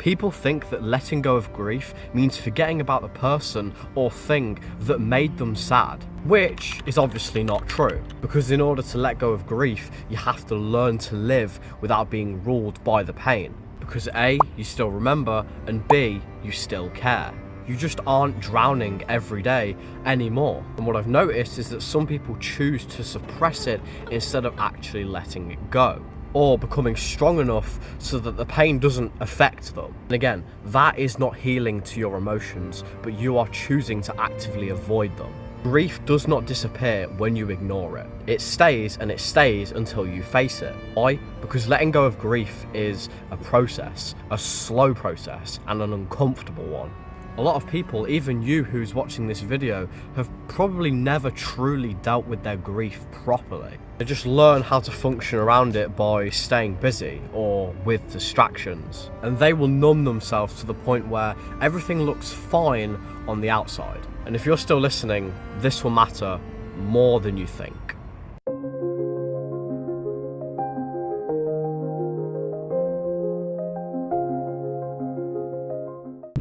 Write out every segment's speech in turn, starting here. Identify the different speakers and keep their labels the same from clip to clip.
Speaker 1: People think that letting go of grief means forgetting about the person or thing that made them sad, which is obviously not true, because in order to let go of grief, you have to learn to live without being ruled by the pain. Because A, you still remember, and B, you still care. You just aren't drowning every day anymore. And what I've noticed is that some people choose to suppress it instead of actually letting it go, or becoming strong enough so that the pain doesn't affect them. And again, that is not healing to your emotions, but you are choosing to actively avoid them. Grief does not disappear when you ignore it. It stays, and it stays until you face it. Why? Because letting go of grief is a process, a slow process, and an uncomfortable one. A lot of people, even you who's watching this video, have probably never truly dealt with their grief properly. They just learn how to function around it by staying busy or with distractions. And they will numb themselves to the point where everything looks fine on the outside. And if you're still listening, this will matter more than you think.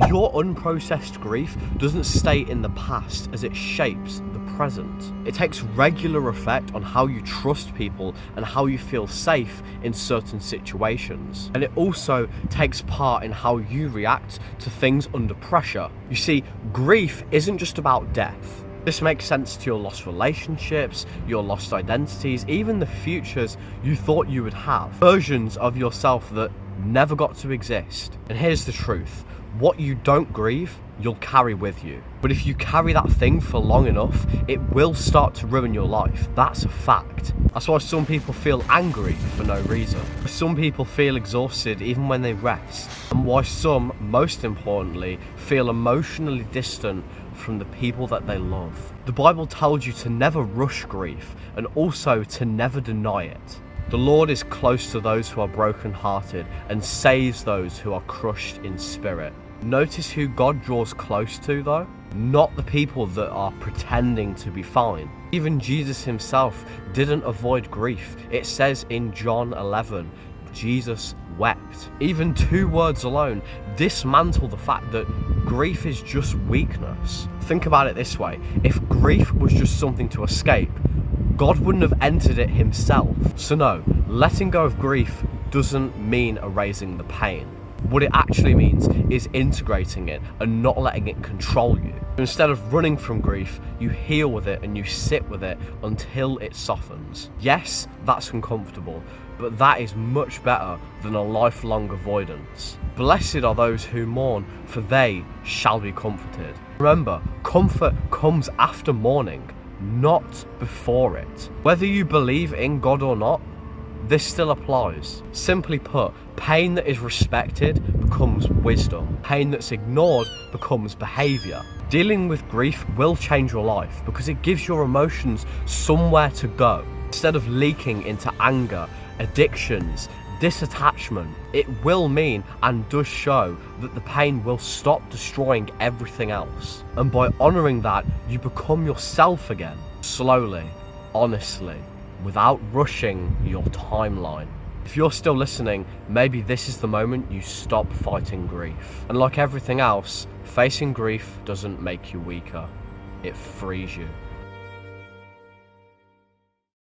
Speaker 1: Your unprocessed grief doesn't stay in the past as it shapes the present. It takes regular effect on how you trust people and how you feel safe in certain situations. And it also takes part in how you react to things under pressure. You see, grief isn't just about death. This makes sense to your lost relationships, your lost identities, even the futures you thought you would have. Versions of yourself that never got to exist. And here's the truth. What you don't grieve, you'll carry with you. But if you carry that thing for long enough, it will start to ruin your life. That's a fact. That's why some people feel angry for no reason. Some people feel exhausted even when they rest. And why some, most importantly, feel emotionally distant from the people that they love. The Bible tells you to never rush grief and also to never deny it. The Lord is close to those who are brokenhearted and saves those who are crushed in spirit. Notice who God draws close to though, not the people that are pretending to be fine. Even Jesus himself didn't avoid grief. It says in John 11, Jesus wept. Even 2 words alone dismantle the fact that grief is just weakness. Think about it this way. If grief was just something to escape, God wouldn't have entered it himself. So no, letting go of grief doesn't mean erasing the pain. What it actually means is integrating it and not letting it control you. Instead of running from grief, you heal with it and you sit with it until it softens. Yes, that's uncomfortable, but that is much better than a lifelong avoidance. Blessed are those who mourn, for they shall be comforted. Remember, comfort comes after mourning, not before it. Whether you believe in God or not, this still applies. Simply put, pain that is respected becomes wisdom. Pain that's ignored becomes behavior. Dealing with grief will change your life because it gives your emotions somewhere to go. Instead of leaking into anger, addictions, disattachment, it will mean and does show that the pain will stop destroying everything else. And by honouring that, you become yourself again. Slowly, honestly, without rushing your timeline. If you're still listening, maybe this is the moment you stop fighting grief. And like everything else, facing grief doesn't make you weaker. It frees you.